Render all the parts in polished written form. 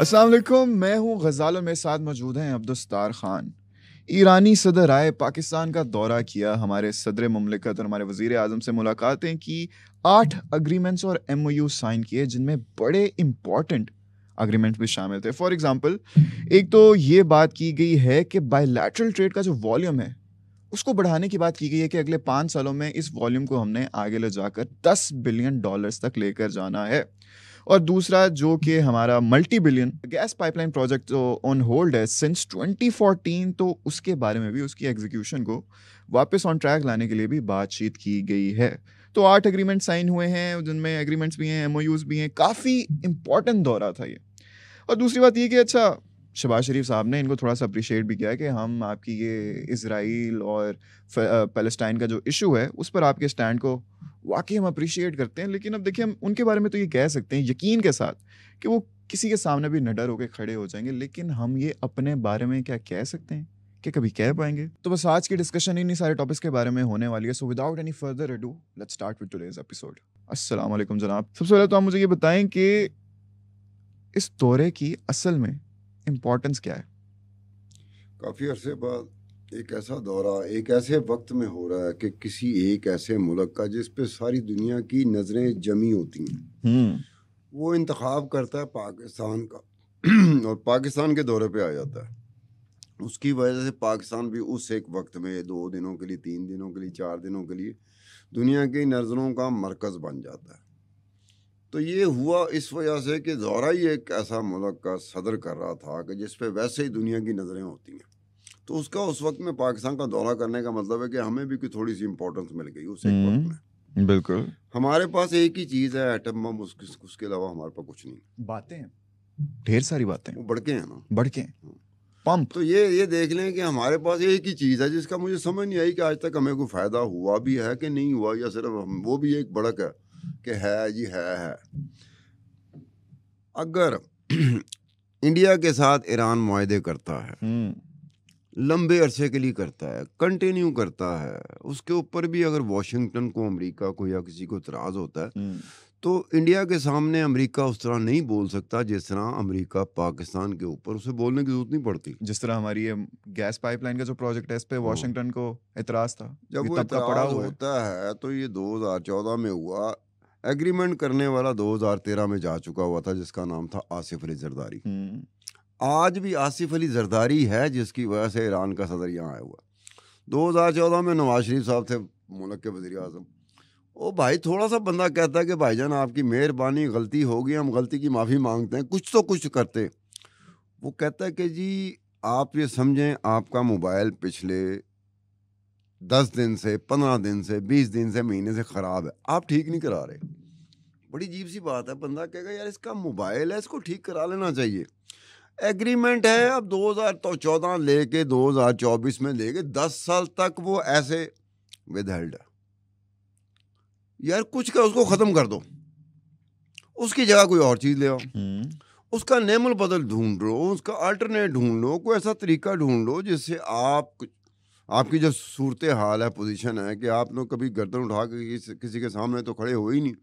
अस्सलाम वालेकुम, मैं हूं गज़ाल और मेरे साथ मौजूद हैं अब्दुस्तार खान। ईरानी सदर आए, पाकिस्तान का दौरा किया, हमारे सदर मुमलिकत और हमारे वज़ीर आज़म से मुलाकातें की, 8 एग्रीमेंट्स और एमओयू साइन किए जिनमें बड़े इंपॉर्टेंट एग्रीमेंट्स भी शामिल थे। फॉर एग्ज़ाम्पल, एक तो ये बात की गई है कि बायलैटरल ट्रेड का जो वॉल्यूम है, उसको बढ़ाने की बात की गई है कि अगले 5 सालों में इस वॉल्यूम को हमने आगे ले जाकर $10 बिलियन तक लेकर जाना है। और दूसरा जो कि हमारा multi billion gas pipeline project जो ऑन होल्ड है सिंस 2014, तो उसके बारे में भी, उसकी एग्जीक्यूशन को वापस ऑन ट्रैक लाने के लिए भी बातचीत की गई है। तो 8 एग्रीमेंट साइन हुए हैं, जिनमें एग्रीमेंट्स भी हैं, एमओयूज भी हैं। काफ़ी इंपॉर्टेंट दौरा था ये। और दूसरी बात ये कि अच्छा, शहबाज शरीफ साहब ने इनको थोड़ा सा अप्रिशिएट भी किया है कि हम आपकी ये इजराइल और पैलेस्टाइन का जो इशू है उस पर आपके स्टैंड को वाकई हम अप्रिशिएट करते हैं। लेकिन अब देखिए, हम उनके बारे में तो ये कह सकते हैं यकीन के साथ कि वो किसी के सामने भी निडर होकर खड़े हो जाएंगे, लेकिन हम ये अपने बारे में क्या कह सकते हैं कि कभी कह पाएंगे? तो बस आज की डिस्कशन इन्हीं सारे टॉपिक्स के बारे में होने वाली है। So without any further ado, let's start with today's episode. अस्सलाम वालेकुम जनाब। सबसे पहले तो आप मुझे ये बताएं कि इस दौरे की असल में इम्पोर्टेंस क्या है? काफ़ी अरसे बाद एक ऐसा दौरा एक ऐसे वक्त में हो रहा है कि किसी एक ऐसे मुल्क का जिस पे सारी दुनिया की नज़रें जमी होती हैं, वो इंतखाब करता है पाकिस्तान का और पाकिस्तान के दौरे पे आ जाता है। उसकी वजह से पाकिस्तान भी उस एक वक्त में 2 दिनों के लिए, 3 दिनों के लिए, 4 दिनों के लिए दुनिया की नज़रों का मरकज़ बन जाता है। तो ये हुआ इस वजह से कि दौरा ही एक ऐसा मुल्क का सदर कर रहा था कि जिस पे वैसे ही दुनिया की नज़रें होती हैं। तो उसका उस वक्त में पाकिस्तान का दौरा करने का मतलब है कि हमें भी कोई थोड़ी सी इंपॉर्टेंस मिल गई उस एक वक्त में। बिल्कुल। हमारे पास एक ही चीज़ है, एटम बम। उसके अलावा हमारे पास कुछ नहीं। बातें हैं, ढेर सारी बातें, वो बढ़के हैं ना, बढ़ के पंप। तो ये देख लें कि हमारे पास एक ही चीज़ है जिसका मुझे समझ नहीं आई कि आज तक हमें कोई फ़ायदा हुआ भी है कि नहीं हुआ, या सिर्फ वो भी एक बड़क है कि है जी है। अगर इंडिया के साथ ईरान मुआहदे करता है, लंबे अरसे के लिए करता है, कंटिन्यू करता है, उसके ऊपर भी अगर वाशिंगटन को, अमेरिका को या किसी को इतराज़ होता है, तो इंडिया के सामने अमेरिका उस तरह नहीं बोल सकता जिस तरह अमेरिका पाकिस्तान के ऊपर उसे बोलने की जरूरत नहीं पड़ती। जिस तरह हमारी ये गैस पाइपलाइन का जो प्रोजेक्ट है, इस पे वाशिंगटन को इतराज़ था, जब वो तब का पड़ा इतराज़ हुआ है। होता है तो ये 2014 में हुआ। एग्रीमेंट करने वाला 2013 में जा चुका हुआ था, जिसका नाम था आसिफ अली जरदारी। आज भी आसिफ अली जरदारी है जिसकी वजह से ईरान का सदर यहाँ आया हुआ। 2014 में नवाज शरीफ साहब थे मुल्क के वज़ीर आज़म। ओ भाई, थोड़ा सा बंदा कहता है कि भाईजान आपकी मेहरबानी, गलती होगी, हम गलती की माफ़ी मांगते हैं, कुछ तो कुछ करते। वो कहता है कि जी आप ये समझें, आपका मोबाइल पिछले 10 दिन से, 15 दिन से, 20 दिन से, महीने से ख़राब है, आप ठीक नहीं करा रहे। बड़ी अजीब सी बात है। बंदा कहेगा यार इसका मोबाइल है, इसको ठीक करा लेना चाहिए। एग्रीमेंट है अब 2014 लेके 2024 में लेके 10 साल तक वो ऐसे विदहेल्ड है। यार कुछ का उसको ख़त्म कर दो, उसकी जगह कोई और चीज़ ले आओ, उसका नेमल बदल ढूंढ लो, उसका अल्टरनेट ढूंढ लो, कोई ऐसा तरीका ढूंढ लो जिससे आपकी जो सूरत हाल है, पोजीशन है कि आप लोग कभी गर्दन उठा के किसी के सामने तो खड़े हो ही नहीं।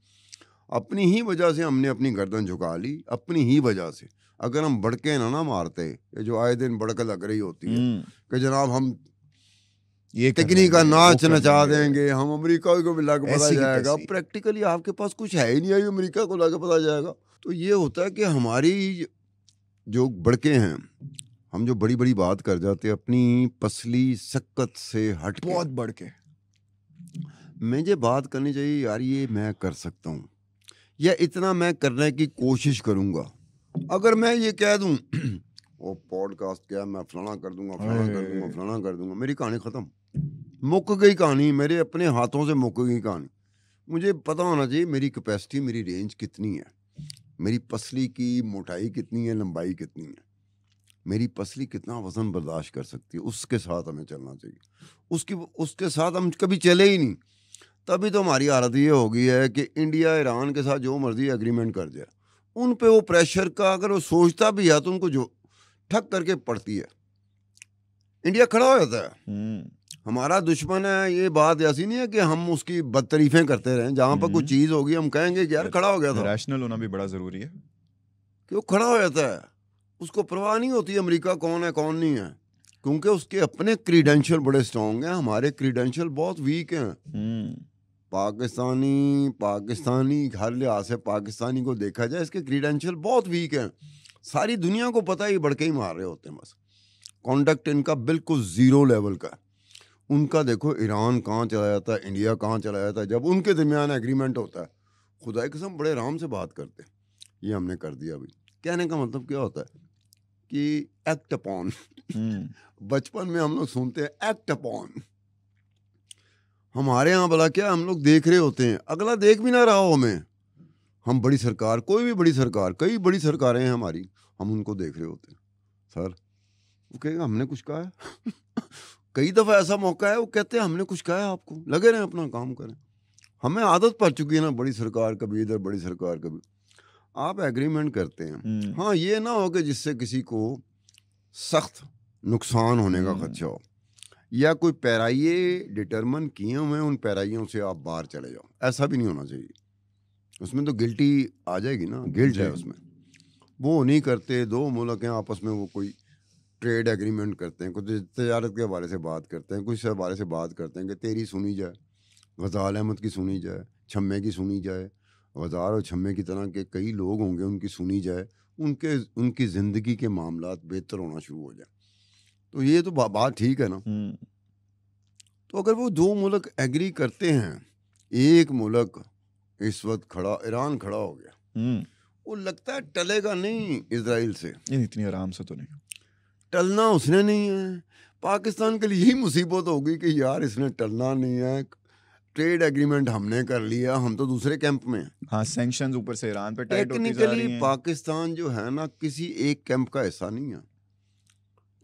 अपनी ही वजह से हमने अपनी गर्दन झुका ली, अपनी ही वजह से। अगर हम बढ़के ना मारते, ये जो आए दिन बढ़के लग रही होती है कि जनाब हम ये तकनीक का नाच नचा देंगे, हम अमेरिका को भी लाके पता जाएगा। प्रैक्टिकली आपके पास कुछ है ही नहीं है, अमेरिका को लाके पता जाएगा। तो ये होता है कि हमारी जो बढ़के हैं, हम जो बड़ी बड़ी बात कर जाते हैं अपनी पसली सक्कत से हट के, बहुत बढ़ के मुझे बात करनी चाहिए यार, ये मैं कर सकता हूँ या इतना मैं करने की कोशिश करूँगा। अगर मैं ये कह दूँ वो पॉडकास्ट क्या, मैं फलाना कर दूंगा, फलाना कर दूंगा, फलाना कर दूंगा, मेरी कहानी ख़त्म, मुक गई कहानी, मेरे अपने हाथों से मुक गई कहानी। मुझे पता होना चाहिए मेरी कैपेसिटी, मेरी रेंज कितनी है, मेरी पसली की मोटाई कितनी है, लंबाई कितनी है, मेरी पसली कितना वज़न बर्दाश्त कर सकती है, उसके साथ हमें चलना चाहिए। उसके साथ हम कभी चले ही नहीं, तभी तो हमारी हालत ये हो गई है कि इंडिया ईरान के साथ जो मर्जी एग्रीमेंट कर जाए, उन पे वो प्रेशर का अगर वो सोचता भी है तो उनको जो ठक करके पड़ती है। इंडिया खड़ा हो जाता है, हमारा दुश्मन है। ये बात ऐसी नहीं है कि हम उसकी बदतरीफें करते रहें, जहाँ पर कोई चीज़ होगी हम कहेंगे कि यार खड़ा हो गया था। रैशनल होना भी बड़ा ज़रूरी है कि वो खड़ा हो जाता है। उसको परवाह नहीं होती अमेरिका कौन है कौन नहीं है, क्योंकि उसके अपने क्रीडेंशियल बड़े स्ट्रॉन्ग हैं, हमारे क्रीडेंशियल बहुत वीक हैं। पाकिस्तानी हर लिहाज से पाकिस्तानी को देखा जाए, इसके क्रीडेंशियल बहुत वीक हैं। सारी दुनिया को पता है ये बढ़के ही मार रहे होते हैं, बस कॉन्टेक्ट इनका बिल्कुल जीरो लेवल का। उनका देखो ईरान कहाँ चला जाता है, इंडिया कहाँ चला जाता है, जब उनके दरमियान एग्रीमेंट होता है खुदा की कसम बड़े आराम से बात करते हैं। ये हमने कर दिया अभी, कहने का मतलब क्या होता है कि एक्ट अपॉन बचपन में हम लोग सुनते हैं एक्ट अपॉन, हमारे यहाँ भला क्या हम लोग देख रहे होते हैं, अगला देख भी ना रहा हो हमें, हम बड़ी सरकार, कोई भी बड़ी सरकार, कई बड़ी सरकारें हैं हमारी, हम उनको देख रहे होते हैं। सर वो कहेगा हमने कुछ कहा है कई दफ़ा ऐसा मौका है वो कहते हैं हमने कुछ कहा है आपको, लगे रहें अपना काम करें। हमें आदत पड़ चुकी है ना, बड़ी सरकार कभी इधर, बड़ी सरकार कभी। आप एग्रीमेंट करते हैं, हाँ ये ना हो कि जिससे किसी को सख्त नुकसान होने का खदशा हो, या कोई पैराइये डिटरमिन किए हुए हैं, उन पैराइयों से आप बाहर चले जाओ, ऐसा भी नहीं होना चाहिए। उसमें तो गिल्टी आ जाएगी ना, गिल्ट है उसमें। वो नहीं करते, दो मुल्क हैं आपस में, वो कोई ट्रेड एग्रीमेंट करते हैं, कुछ तजारत के हवाले से बात करते हैं, कुछ हवाले से बात करते हैं कि तेरी सुनी जाए, गज़ाल अहमद की सुनी जाए, छम्मे की सुनी जाए, गज़ाल और छम्मे की तरह के कई लोग होंगे उनकी सुनी जाए, उनकी ज़िंदगी के मामलात बेहतर होना शुरू हो जाए। तो ये तो बात ठीक है ना। तो अगर वो दो मुल्क एग्री करते हैं, एक मुल्क इस वक्त खड़ा, ईरान खड़ा हो गया, वो लगता है टलेगा नहीं इजराइल से, इतनी आराम से तो नहीं टलना उसने नहीं है। पाकिस्तान के लिए ही मुसीबत होगी कि यार इसने टलना नहीं है, ट्रेड एग्रीमेंट हमने कर लिया, हम तो दूसरे कैंप में हैं। हाँ, सैंक्शंस ऊपर से ईरान पे टाइट होती जा रही टेक्निकली पाकिस्तान जो है ना किसी एक कैंप का हिस्सा नहीं है,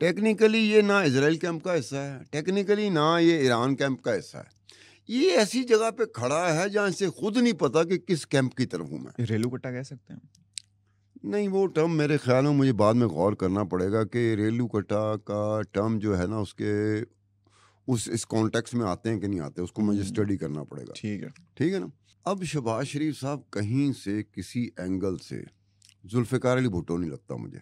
टेक्निकली ये ना इजराइल कैंप का हिस्सा है, टेक्निकली ना ये ईरान कैंप का हिस्सा है। ये ऐसी जगह पे खड़ा है जहाँ इसे खुद नहीं पता कि किस कैंप की तरफ हूँ मैं। रेलू कट्टा कह सकते हैं? नहीं, वो टर्म मेरे ख्याल में मुझे बाद में गौर करना पड़ेगा कि रेलू कट्टा का टर्म जो है ना उसके इस कॉन्टेक्स्ट में आते हैं कि नहीं आते, उसको मुझे स्टडी करना पड़ेगा। ठीक है ना। अब शहबाज शरीफ साहब कहीं से किसी एंगल से जुल्फ़िकार अली भुट्टो नहीं लगता मुझे,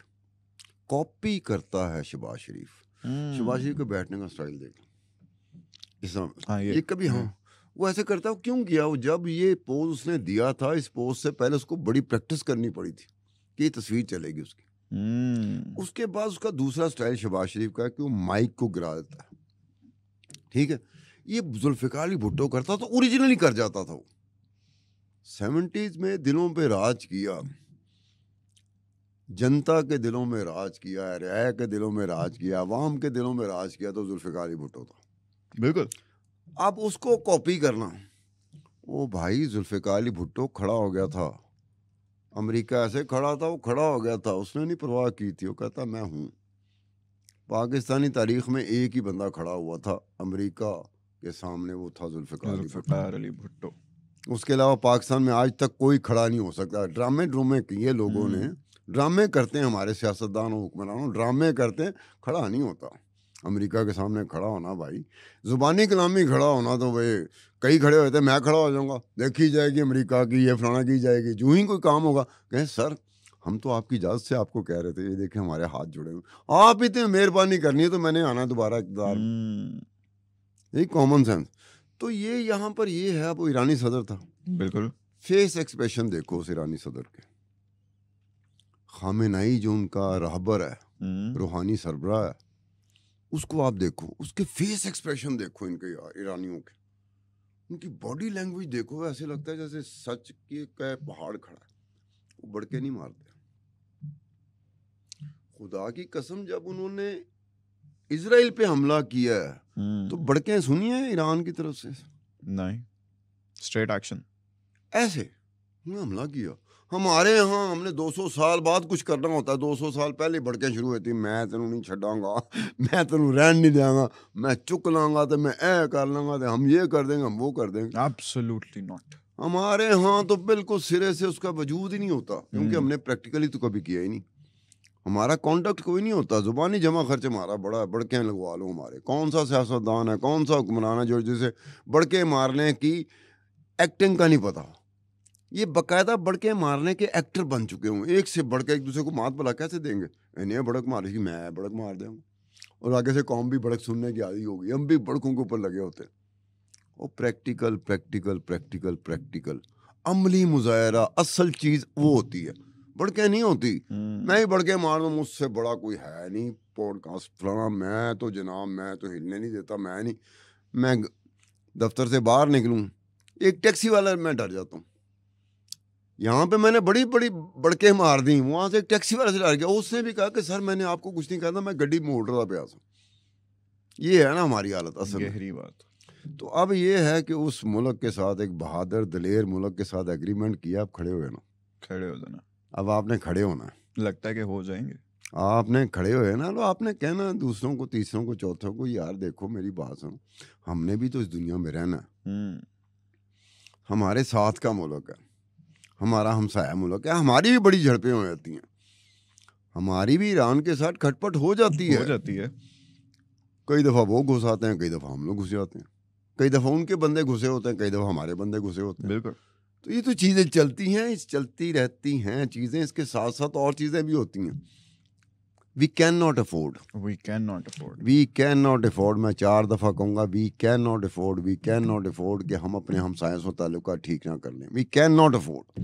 कॉपी करता है शहबाज शरीफ। शहबाज शरीफ के बैठने का स्टाइल देख लो, ये कभी वो ऐसे करता है। क्यों किया वो? जब ये पोज उसने दिया था, इस पोज से पहले उसको बड़ी प्रैक्टिस करनी पड़ी थी कि ये तस्वीर चलेगी उसकी। उसके बाद उसका दूसरा स्टाइल शहबाज शरीफ का है कि वो माइक को गिरा देता है। ठीक है, ये जुल्फ़िकार अली भुट्टो करता तो ओरिजिनली कर जाता था वो। 70s में दिलों पे राज किया, जनता के दिलों में राज किया, रियाया के दिलों में राज किया, अवाम के दिलों में राज किया, तो जुल्फ़िकार अली भुट्टो था। बिल्कुल। अब उसको कॉपी करना, ओ भाई जुल्फ़िकार अली भुट्टो खड़ा हो गया था, अमेरिका ऐसे खड़ा था, वो खड़ा हो गया था, उसने नहीं परवाह की थी, वो कहता मैं हूँ। पाकिस्तानी तारीख में एक ही बंदा खड़ा हुआ था अमेरिका के सामने, वो था जुल्फ़िकार अली भुट्टो। उसके अलावा पाकिस्तान में आज तक कोई खड़ा नहीं हो सकता। ड्रामे किए लोगों ने, ड्रामे करते हैं हमारे सियासतदान और हुक्मरानों, ड्रामे करते हैं, खड़ा नहीं होता अमेरिका के सामने खड़ा होना। भाई ज़ुबानी कलामी खड़ा होना तो भाई कई खड़े होते हैं, मैं खड़ा हो जाऊंगा, देखी जाएगी अमेरिका की, ये फलाना की जाएगी, जो ही कोई काम होगा कहें सर हम तो आपकी इजाज़त से आपको कह रहे थे, ये देखें हमारे हाथ जुड़े हुए, आप इतनी मेहरबानी करनी है तो मैंने आना दोबारा इक़्तिदार। यही कॉमन सेंस। तो ये यहाँ पर ये है, अब वो ईरानी सदर था। बिल्कुल। फेस एक्सप्रेशन देखो उस ईरानी सदर के। खामेनाई जो उनका रहबर है, रूहानी सरबराह है, उसको आप देखो, उसके फेस एक्सप्रेशन देखो इनके ईरानियों के, उनकी बॉडी लैंग्वेज देखो, ऐसे लगता है जैसे सच के पहाड़ खड़ा है, वो बड़के नहीं मारते। खुदा की कसम जब उन्होंने इजराइल पे हमला किया है तो बड़के सुनी है ईरान की तरफ से? नहीं, स्ट्रेट एक्शन। ऐसे हमला किया। हमारे यहाँ हमने 200 साल बाद कुछ करना होता है, 200 साल पहले बड़के शुरू होती, मैं तेनू नहीं छड़ांगा, मैं तेनू रहन नहीं देंगा, मैं चुक लांगा तो मैं ऐ कर लांगा, तो हम ये कर देंगे, हम वो कर देंगे। Absolutely not. हमारे यहाँ तो बिल्कुल सिरे से उसका वजूद ही नहीं होता, क्योंकि हमने प्रैक्टिकली तो कभी किया ही नहीं, हमारा कॉन्टेक्ट कोई नहीं होता। जुबानी जमा खर्च हमारा बड़ा है, बड़के लगवा लो हमारे। कौन सा सियासतदान है, कौन सा हुक्मरान है जो जिसे बड़के मारने की एक्टिंग का नहीं पता। ये बाकायदा बड़के मारने के एक्टर बन चुके हूँ, एक से बढ़ के एक दूसरे को मात भला कैसे देंगे, इन्हें बड़क मार की मैं बड़क मार दूँगा, और आगे से कौम भी बड़क सुनने की आदि होगी, हम भी बड़कों के ऊपर लगे होते। और प्रैक्टिकल प्रैक्टिकल प्रैक्टिकल प्रैक्टिकल अमली मुजाहरा असल चीज़ वो होती है, बड़के नहीं होती। मैं ही बड़के मार दूँ, मुझसे बड़ा कोई है नहीं, पॉडकास्ट फलाना, मैं तो जनाब मैं तो हिलने नहीं देता, मैं नहीं, मैं दफ्तर से बाहर निकलूँ एक टैक्सी वाला मैं डर जाता हूँ। यहाँ पे मैंने बड़ी बड़ी बड़के मार दी, वहाँ से एक टैक्सी वाला से डर गया, उसने भी कहा कि सर मैंने आपको कुछ नहीं कहा था, मैं गड्डी मोड़ रहा था प्यास। ये है ना हमारी हालत असल में। गहरी बात। तो अब ये है कि उस मुल्क के साथ, एक बहादुर दलेर मुल्क के साथ एग्रीमेंट किया, आप खड़े हुए ना, खड़े हो जाना। अब आपने खड़े होना है, लगता है कि हो जाएंगे, आपने खड़े हुए ना, लो आपने कहना दूसरों को, तीसरों को, चौथों को, यार देखो मेरी बात सुनो, हमने भी तो इस दुनिया में रहना है, हमारे साथ का मुल्क है, हमारा हमसाया मुल्क है, हमारी भी बड़ी झड़पें हो जाती हैं, हमारी भी ईरान के साथ खटपट हो जाती है। कई दफ़ा वो घुस आते हैं, कई दफ़ा हम लोग घुस जाते हैं, कई दफ़ा उनके बंदे घुसे होते हैं, कई दफ़ा हमारे बंदे घुसे होते हैं। बिल्कुल। तो ये तो चीज़ें चलती हैं, चलती रहती हैं चीज़ें, इसके साथ साथ और चीज़ें भी होती हैं। वी कैन नॉट अफोर्ड, मैं 4 दफ़ा कहूँगा, वी कैन नॉट अफोर्ड कि हम अपने हमसायों से ताल्लुकात ठीक ना कर लें। वी कैन नॉट अफोर्ड,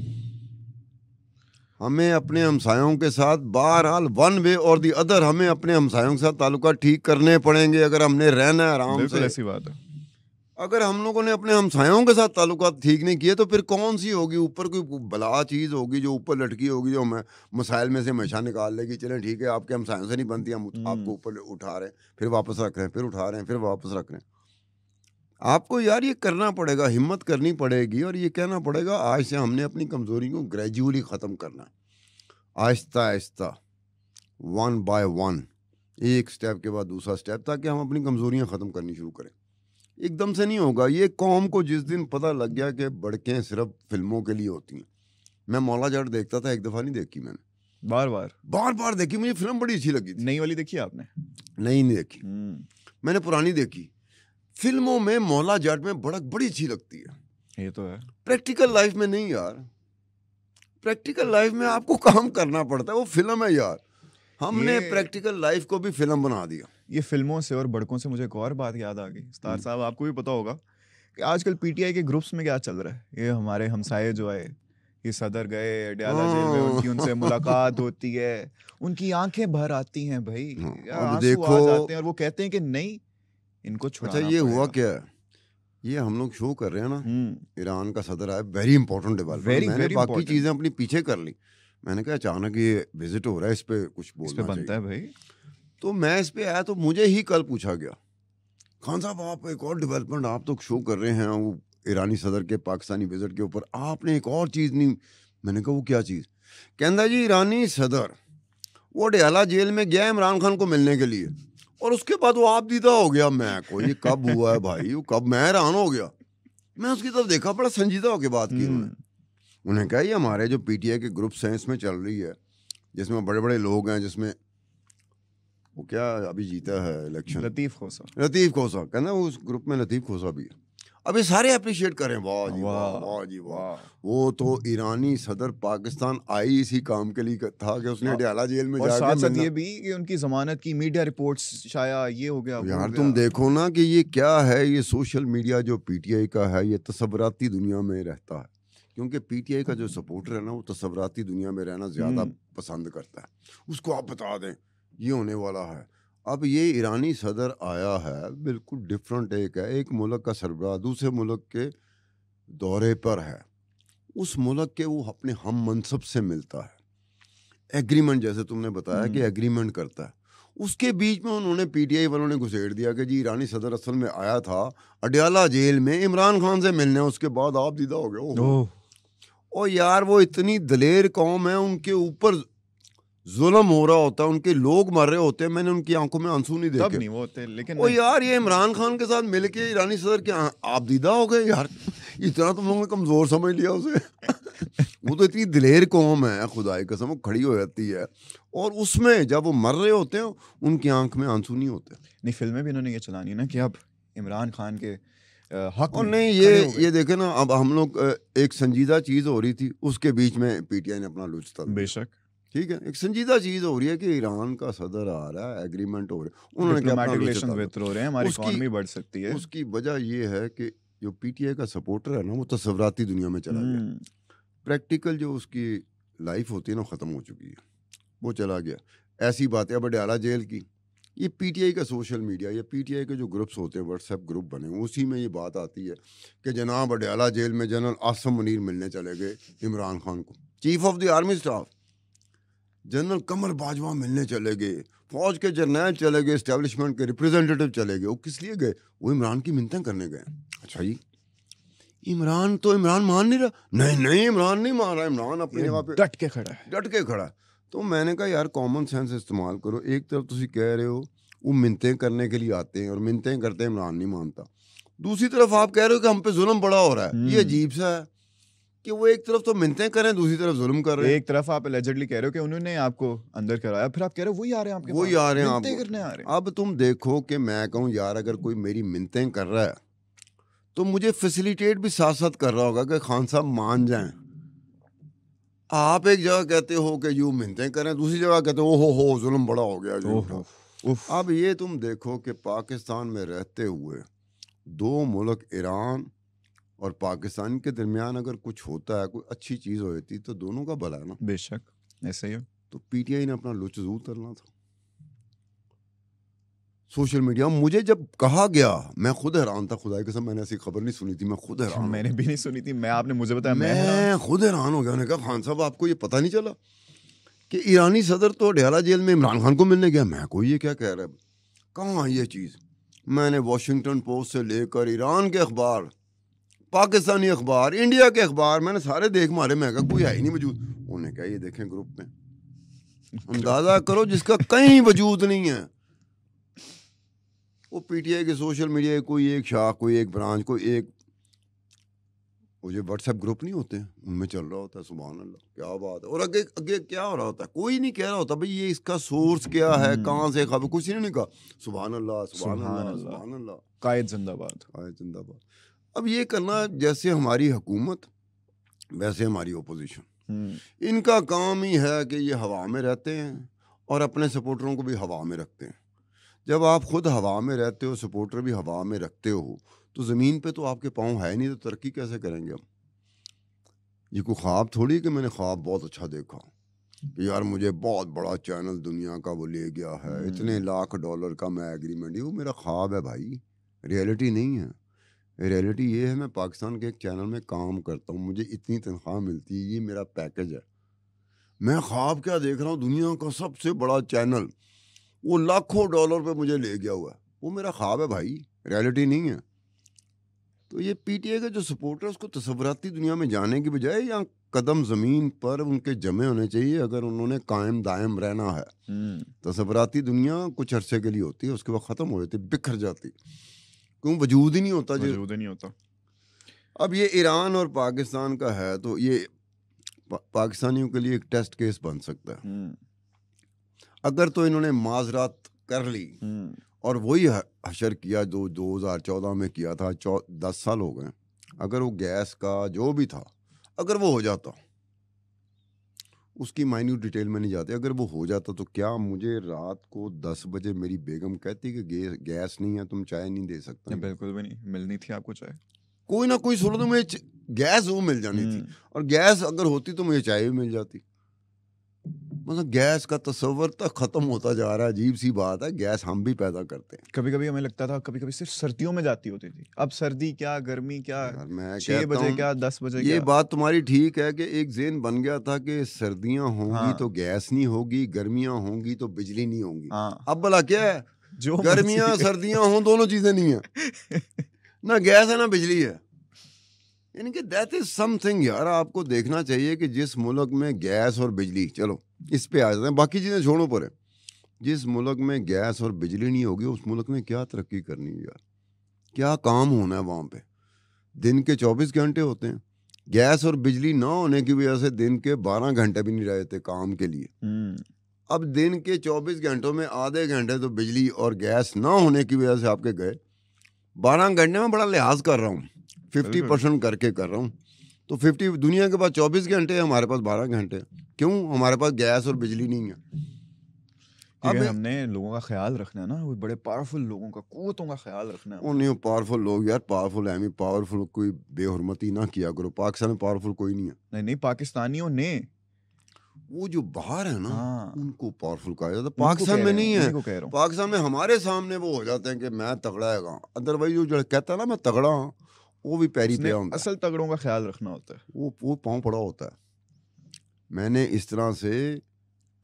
हमें अपने हमसायों के साथ बहरहाल वन वे और दी अदर हमें अपने हमसायों के साथ ताल्लुकात ठीक करने पड़ेंगे अगर हमने रहना है आराम से। ऐसी बात है। अगर हम लोगों ने अपने हमसायों के साथ ताल्लुकात ठीक नहीं किए तो फिर कौन सी होगी, ऊपर कोई बला चीज़ होगी जो ऊपर लटकी होगी, जो हमें मसाइल में से हमेशा निकाल लेगी। चलें ठीक है, आपके हमसायों से नहीं बनती, हम आपको ऊपर उठा रहे हैं, फिर वापस रख रहे हैं, फिर उठा रहे हैं, फिर वापस रख रहे हैं। आपको यार ये करना पड़ेगा, हिम्मत करनी पड़ेगी और ये कहना पड़ेगा आज से हमने अपनी कमज़ोरी को ग्रेजुअली ख़त्म करना, Aahista Aahista, one by one, एक स्टेप के बाद दूसरा स्टेप, ताकि हम अपनी कमज़ोरियाँ ख़त्म करनी शुरू करें। एकदम से नहीं होगा। ये कौम को जिस दिन पता लग गया कि बड़कें सिर्फ फिल्मों के लिए होती हैं, मैं मौला जट देखता था, एक दफ़ा नहीं देखी मैंने, बार बार देखी, मुझे फिल्म बड़ी अच्छी लगी थी। नई वाली देखी आपने? नहीं देखी, मैंने पुरानी देखी। फिल्मों में मौला जट में बड़ी अच्छी लगती है, ये तो है। प्रैक्टिकल लाइफ में नहीं यार, प्रैक्टिकल लाइफ में आपको काम करना पड़ता है, वो फिल्म है यार। हमने प्रैक्टिकल लाइफ को भी फिल्म बना दिया। ये फिल्मों से और बड़कों से मुझे एक और बात याद आ गई, स्टार साहब आपको भी पता होगा कि आजकल पीटीआई के ग्रुप्स में क्या चल रहा है। ये हमारे हमसाये जो आए, ये सदर गए अडयाला जेल में, उनकी उनसे मुलाकात होती है, उनकी आंखें भर आती हैं भाई, आंसू आ जाते हैं और वो कहते हैं कि नहीं इनको छुड़ाना पड़ेगा। ये हुआ क्या है, ये हम लोग शो कर रहे हैं ना, ईरान का सदर आया, वेरी इंपॉर्टेंट डेवलपमेंट, मैंने बाकी चीजें अपनी पीछे कर ली, मैंने कहा अचानक ये विजिट हो रहा है, इस पे कुछ बोलना बनता है भाई। तो मैं इस पे आया तो मुझे ही कल पूछा गया, खान साहब आप एक और डेवलपमेंट आप तो शो कर रहे हैं वो ईरानी सदर के पाकिस्तानी विजिट के ऊपर, आपने एक और चीज़ नहीं। मैंने कहा वो क्या चीज़? कहता जी ईरानी सदर वो अडयाला जेल में गया इमरान खान को मिलने के लिए और उसके बाद वो आप दीदा हो गया। मैं को ये कब हुआ है भाई, वो कब? मैं हैरान हो गया, मैं उसकी तरफ देखा, बड़ा संजीदा होकर बात की उन्हें कहा ये हमारे जो पीटीआई के ग्रुप्स हैं इसमें चल रही है, जिसमें बड़े बड़े लोग हैं, जिसमें वो क्या अभी जीता है इलेक्शन, लतीफ़ खोसा कहना, उस ग्रुप में लतीफ़ खोसा भी है। अब ये सारे अप्रिशिएट करें, वाह जी वाह, वाह जी वाह। वो तो ईरानी सदर पाकिस्तान आई इसी काम के लिए था कि उसने अडयाला जेल में जाके, और साथ ये भी कि उनकी जमानत की मीडिया रिपोर्ट्स शाया ये हो गया यार। तुम देखो ना कि ये क्या है, ये सोशल मीडिया जो पीटीआई का है, ये तसव्वुराती दुनिया में रहता है, क्योंकि पीटीआई का जो सपोर्टर है ना, वो तसव्वुराती दुनिया में रहना ज़्यादा पसंद करता है। उसको आप बता दें ये होने वाला है। अब ये ईरानी सदर आया है, बिल्कुल डिफरेंट एक मुल्क का सरबराह दूसरे मुल्क के दौरे पर है, उस मुल्क के वो अपने हम मनसब से मिलता है, एग्रीमेंट जैसे तुमने बताया कि एग्रीमेंट करता है, उसके बीच में उन्होंने पीटीआई वालों ने घुसेड़ दिया कि जी ईरानी सदर असल में आया था अडयाला जेल में इमरान खान से मिलने, उसके बाद आप दीदा हो गए। ओ यार वो इतनी दलेर कौम है, उनके ऊपर जुल्म हो रहा होता है, उनके लोग मर रहे होते हैं, मैंने उनकी आंखों में आंसू नहीं देखे, नहीं वो होते, लेकिन ओ यार ये इमरान खान के साथ मिलके ईरानी सदर के आप दीदा हो गए यार, इतना तुम लोगों ने कमजोर समझ लिया उसे। वो तो इतनी दिलेर कौम है, खुदाई कसम, वो खड़ी हो जाती है और उसमें जब वो मर रहे होते हैं उनकी आंख में आंसू नहीं होते। नहीं, फिल्में भी इन्होंने ये चलानी है ना कि अब इमरान खान के हक और में नहीं खड़े हो गए। ये देखे ना, अब हम लोग एक संजीदा चीज हो रही थी, उसके बीच में पीटीआई ने अपना लुच तल दिया। बेशक ठीक है, एक संजीदा चीज हो रही है कि ईरान का सदर आ रहा है, एग्रीमेंट हो रहा है, उन्होंने क्या अपना डिप्लोमेटिक लुच रिलेशंस तल बेहतर हो रहे हैं, हमारी उसकी इकोनॉमी बढ़ सकती है। उसकी वजह ये है कि जो पीटीआई का सपोर्टर है ना, वो तस्वराती दुनिया में चला गया। प्रैक्टिकल जो उसकी लाइफ होती है ना, ख़त्म हो चुकी है, वो चला गया। ऐसी बात है बडियाला जेल की, ये पीटीआई का सोशल मीडिया या पीटीआई के जो ग्रुप्स होते हैं, व्हाट्सएप ग्रुप बने हुए, उसी में ये बात आती है कि जनाब बडियाला जेल में जनरल आसिम मुनीर मिलने चले गए इमरान खान को, chief of the army staff general Qamar Bajwa मिलने चले गए, फौज के जर्नैल चले गए, एस्टेब्लिशमेंट के रिप्रेजेंटेटिव चले गए। वो किस लिए गए? वो इमरान की मिन्नतें करने गए। अच्छा जी, इमरान मान नहीं रहा। नहीं इमरान नहीं मान रहा, इमरान अपनी जगह पे डट के खड़ा है, डट के खड़ा। तो मैंने कहा यार कॉमन सेंस इस्तेमाल करो। एक तरफ तुसी कह रहे हो वो मिन्नतें करने के लिए आते हैं और मिन्नतें करते हैं, इमरान नहीं मानता। दूसरी तरफ आप कह रहे हो कि हम पे जुल्म बड़ा हो रहा है। ये अजीब सा है कि वो एक तरफ तो मिन्नतें करें, दूसरी तरफ जुल्म कर रहे हैं। एक तरफ आप एलिजिडली कह रहे हो कि उन्होंने आपको अंदर कराया, फिर आप कह रहे हो वही आ रहे हैं आपके वही पास, आ रहे हैं मिन्नतें आपको करने आ रहे हैं। अब तुम देखो कि मैं कहूँ यार अगर कोई मेरी मिन्नतें कर रहा है तो मुझे फैसिलिटेट भी साथ साथ कर रहा होगा कि खान साहब मान जाएं। आप एक जगह कहते हो कि यूं मिन्नतें करें, दूसरी जगह कहते हो हो जुल्म बड़ा हो गया जी उठा। अब ये तुम देखो कि पाकिस्तान में रहते हुए दो मुल्क ईरान और पाकिस्तान के दरमियान अगर कुछ होता है, कोई अच्छी चीज़ होती तो दोनों का भला है ना। बेशक ऐसा ही हो। तो पीटीआई ने अपना लुच जरूर करना था सोशल मीडिया। मुझे जब कहा गया मैं खुद हैरान था, खुदा की कसम मैंने ऐसी खबर नहीं सुनी थी, मैं खुद हैरान। मैंने भी नहीं सुनी थी, मैं आपने मुझे बताया मैं खुद हैरान हो गया। मैंने कहा खान साहब आपको ये पता नहीं चला कि ईरानी सदर तो अडयाला जेल में इमरान खान को मिलने गया? मैं कोई ये क्या कह रहा है, कहाँ ये चीज़? मैंने वॉशिंगटन पोस्ट से लेकर ईरान के अखबार, पाकिस्तानी अखबार, इंडिया के अखबार, मैंने सारे देख मारे। मैं कहा कोई है ही नहीं वजूद। उन्होंने कहा ये देखें ग्रुप में, अंदाजा करो जिसका कहीं वजूद नहीं है। वो पीटीआई के सोशल मीडिया कोई एक शाख, कोई एक ब्रांच, कोई एक वो जो व्हाट्सएप ग्रुप नहीं होते उनमें चल रहा होता है। सुभान अल्लाह, क्या बात है। और आगे आगे क्या हो रहा होता है, कोई नहीं कह रहा होता भाई ये इसका सोर्स क्या है, कहाँ से खबर, कुछ नहीं कहा। सुभान अल्लाह सुभान अल्लाह सुभान अल्लाह, कायद जिंदाबाद, कायद जिंदाबाद। अब ये करना जैसे हमारी हुकूमत वैसे हमारी ओपोजिशन, इनका काम ही है कि ये हवा में रहते हैं और अपने सपोर्टरों को भी हवा में रखते हैं। जब आप खुद हवा में रहते हो, सपोर्टर भी हवा में रखते हो, तो ज़मीन पे तो आपके पाँव है नहीं, तो तरक्की कैसे करेंगे हम? ये कोई ख्वाब थोड़ी कि मैंने ख्वाब बहुत अच्छा देखा कि यार मुझे बहुत बड़ा चैनल दुनिया का वो ले गया है, इतने लाख डॉलर का मैं एग्रीमेंट, ये वो मेरा ख्वाब है भाई, रियलिटी नहीं है। रियलिटी ये है मैं पाकिस्तान के एक चैनल में काम करता हूँ, मुझे इतनी तनख्वाह मिलती है, ये मेरा पैकेज है। मैं ख्वाब क्या देख रहा हूँ, दुनिया का सबसे बड़ा चैनल वो लाखों डॉलर पे मुझे ले गया हुआ है, वो मेरा ख्वाब है भाई, रियलिटी नहीं है। तो ये पीटीआई के जो सपोर्टर उसको तस्वराती दुनिया में जाने की बजाय यहाँ कदम ज़मीन पर उनके जमे होने चाहिए। अगर उन्होंने कायम दायम रहना है, तस्वराती दुनिया कुछ अरसे के लिए होती है, उसके बाद ख़त्म हो जाती, बिखर जाती, क्यों वजूद ही नहीं होता, वजूद ही नहीं होता। अब ये ईरान और पाकिस्तान का है तो ये पाकिस्तानियों के लिए एक टेस्ट केस बन सकता है। अगर तो इन्होंने माजरात कर ली और वही हशर किया जो 2014 में किया था, 10 साल हो गए, अगर वो गैस का जो भी था अगर वो हो जाता, उसकी माइन्यूट डिटेल में नहीं जाते, अगर वो हो जाता तो क्या मुझे रात को 10 बजे मेरी बेगम कहती कि गैस नहीं है, तुम चाय नहीं दे सकते? बिल्कुल भी नहीं, मिलनी थी आपको चाय, कोई ना कोई सूरत में गैस वो मिल जानी थी, और गैस अगर होती तो मुझे चाय भी मिल जाती। मतलब गैस का तस्वर तक खत्म होता जा रहा है। अजीब सी बात है, गैस हम भी पैदा करते हैं। कभी कभी हमें लगता था कभी कभी सिर्फ सर्दियों में जाती होती थी, अब सर्दी क्या गर्मी क्या, 6 बजे क्या 10 बजे ये बात तुम्हारी ठीक है कि एक ज़हन बन गया था कि सर्दियां होंगी तो गैस नहीं होगी, गर्मियां होंगी तो बिजली नहीं होगी। अब भला क्या है, जो गर्मियां सर्दियां हों दोनों चीजें नहीं है, ना गैस है ना बिजली है। यानी कि दैट इज समथिंग यार। आपको देखना चाहिए कि जिस मुल्क में गैस और बिजली, चलो इस पे आ जाते हैं, बाकी चीज़ें छोड़ो पर है, जिस मुल्क में गैस और बिजली नहीं होगी उस मुल्क में क्या तरक्की करनी है यार, क्या काम होना है वहाँ पे? दिन के 24 घंटे होते हैं, गैस और बिजली ना होने की वजह से दिन के 12 घंटे भी नहीं रहते काम के लिए। अब दिन के 24 घंटों में आधे घंटे तो बिजली और गैस ना होने की वजह से आपके गए, 12 घंटे में बड़ा लिहाज कर रहा हूँ, 50% करके कर रहा हूँ। तो 50 दुनिया के पास 24 घंटे है, हमारे पास 12 घंटे। क्यों? हमारे पास गैस और बिजली नहीं है। अब हमने लोगों का ख्याल रखना है ना, वो बड़े पावरफुल लोगों का, कुव्वतों का ख्याल रखना है। वो नहीं पावरफुल लोग यार, पावरफुल है, पावरफुल कोई बेहुरमती ना किया करो। पाकिस्तान में पावरफुल कोई नहीं है। नहीं, पाकिस्तानियों ने, वो जो बाहर है ना, हाँ, उनको पावरफुल कहा जाता है, पाकिस्तान में नहीं है। है। पाकिस्तान में हमारे सामने वो हो जाते हैं कि मैं तगड़ा है, अदरवाइज जो कहता है ना मैं तगड़ा हूँ, वो भी पैरी पे होता है। असल तगड़ों का ख्याल रखना होता है, वो पाँव पड़ा होता है। मैंने इस तरह से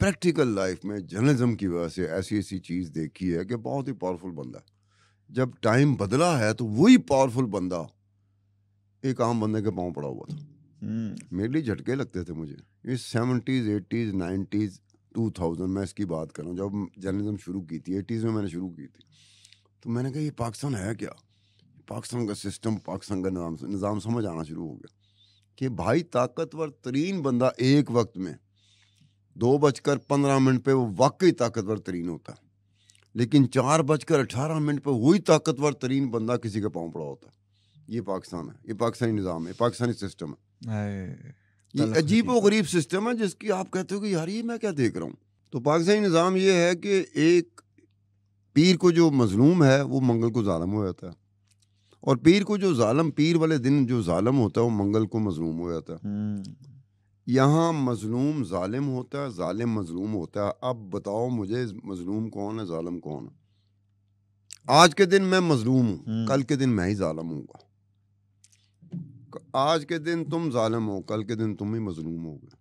प्रैक्टिकल लाइफ में जर्नलिज्म की वजह से ऐसी ऐसी चीज़ देखी है कि बहुत ही पावरफुल बंदा है। जब टाइम बदला है तो वही पावरफुल बंदा एक आम बंदे के पाँव पड़ा हुआ था। मेरे लिए झटके लगते थे मुझे। ये 70s 80s 90s 2000 मैं इसकी बात कर रहा हूँ, जब जर्नलिज्म शुरू की थी 80s में मैंने शुरू की थी। तो मैंने कहा ये पाकिस्तान है क्या? पाकिस्तान का सिस्टम, पाकिस्तान का निज़ाम समझ आना शुरू हो गया कि भाई ताकतवर तरीन बंदा एक वक्त में 2:15 पे वो वाकई ताकतवर तरीन होता है, लेकिन 4:18 पे वही ताकतवर तरीन बंदा किसी के पाँव पड़ा होता है। ये पाकिस्तान है, ये पाकिस्तानी निज़ाम है, पाकिस्तानी सिस्टम है। ये अजीब व गरीब सिस्टम है जिसकी आप कहते हो कि यार ये मैं क्या देख रहा हूँ। तो पाकिस्तानी निज़ाम ये है कि एक पीर को जो मजलूम है वो मंगल को जालिम हो जाता है, और पीर को जो जालिम, पीर वाले दिन जो जालिम होता है वो मंगल को मजलूम हो जाता है। यहाँ मजलूम जालिम होता है, जालिम मजलूम होता है। अब बताओ मुझे मजलूम कौन है, जालिम कौन है? आज के दिन मैं मजलूम हूँ, कल के दिन मैं ही जालिम हूँगा। आज के दिन तुम जालिम हो, कल के दिन तुम ही मजलूम होगे।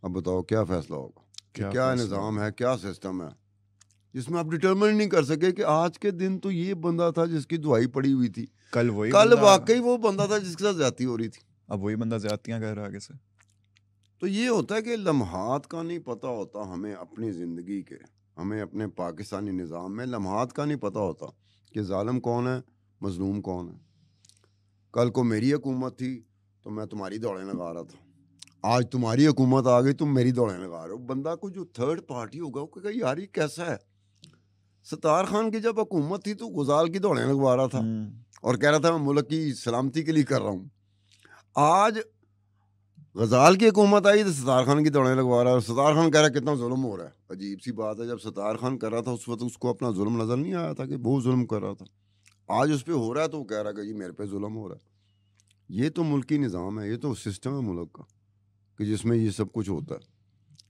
अब बताओ क्या फैसला होगा, क्या निज़ाम है, क्या सिस्टम है जिसमें आप डिटरमिन नहीं कर सके कि आज के दिन तो ये बंदा था जिसकी दुआई पड़ी हुई थी, कल वाकई वो बंदा था जिसके साथ ज्यादती हो रही थी, अब वही बंदा ज्यादतियां कर रहा है आगे से। तो ये होता है कि लम्हात का नहीं पता होता हमें अपनी ज़िंदगी के, हमें अपने पाकिस्तानी निज़ाम में लम्हात का नहीं पता होता कि जालिम कौन है, मजलूम कौन है। कल को मेरी हुकूमत थी तो मैं तुम्हारी दौड़ें लगा रहा था, आज तुम्हारी हुकूमत आ गई तुम मेरी दौड़ें लगा रहे हो। बंदा को जो थर्ड पार्टी होगा वो कहेगा यार ये कैसा है। सत्तार खान की जब हुकूमत थी तो गुजाल की दौड़ें लगवा रहा था और कह रहा था मैं मुल्क की सलामती के लिए कर रहा हूँ। आज गजाल की हुकूमत आई तो सत्तार खान की दौड़ें लगवा रहा है, और सत्तार खान कह रहा है कितना जुल्म हो रहा है। अजीब सी बात है, जब सत्तार खान कर रहा था उस वक्त उसको अपना जुल्म नजर नहीं आया था कि बहुत जुल्म कर रहा था। आज उस पर हो रहा है तो वो कह रहा है कि जी मेरे पे जुल्म हो रहा है। ये तो मुल्की निज़ाम है, ये तो सिस्टम है मुल्क का कि जिसमें ये सब कुछ होता है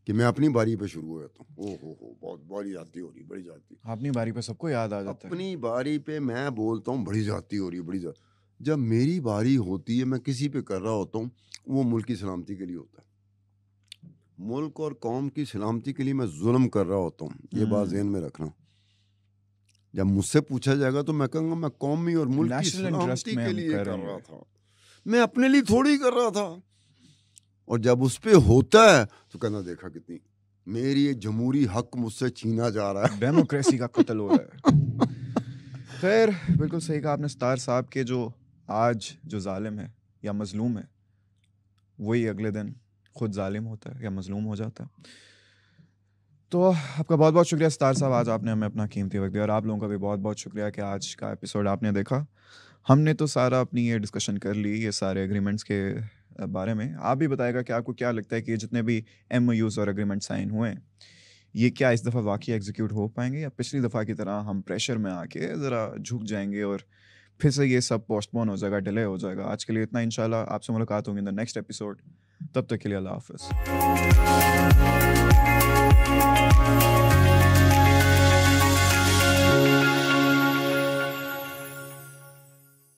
कि मैं अपनी बारी पे शुरू हो जाता हूँ। हो बहुत बड़ी जाती हो रही, बड़ी जाती। अपनी बारी पे सबको याद आ जाता है। अपनी बारी पे मैं बोलता हूँ बड़ी जाती हो रही, बड़ी जाती। जब मेरी बारी होती है मैं किसी पे कर रहा होता हूँ, वो मुल्क की सलामती के लिए होता है। मुल्क और कौम की सलामती के लिए मैं जुल्म कर रहा होता हूँ, ये बात ज़हन में रखना। जब मुझसे पूछा जाएगा तो मैं कहूँगा मैं कौमी और मुल्क की सलामती के लिए कर रहा था, मैं अपने लिए थोड़ी कर रहा था। और जब उस पे होता है तो कहना देखा कितनी मेरी ये जमहूरी हक मुझसे छीना जा रहा है, डेमोक्रेसी का कत्ल हो रहा है। खैर बिल्कुल सही कहा आपने सत्तार साहब के, जो आज जो जालिम है या मजलूम है वही अगले दिन खुद जालिम होता है या मजलूम हो जाता है। तो आपका बहुत बहुत शुक्रिया सत्तार साहब, आज आपने हमें अपना कीमती वक्त दिया, और आप लोगों का भी बहुत बहुत शुक्रिया कि आज का एपिसोड आपने देखा। हमने तो सारा अपनी ये डिस्कशन कर ली ये सारे एग्रीमेंट्स के बारे में। आप भी बताएगा कि आपको क्या लगता है कि जितने भी MOUs और एग्रीमेंट साइन हुए ये क्या इस दफ़ा वाकई एग्जीक्यूट हो पाएंगे, या पिछली दफ़ा की तरह हम प्रेशर में आके ज़रा झुक जाएंगे और फिर से ये सब पोस्टपोन हो जाएगा, डिले हो जाएगा। आज के लिए इतना, इंशाल्लाह आपसे मुलाकात होगी इन द नेक्स्ट एपिसोड। तब तक के लिए अल्लाह हाफ़िज़।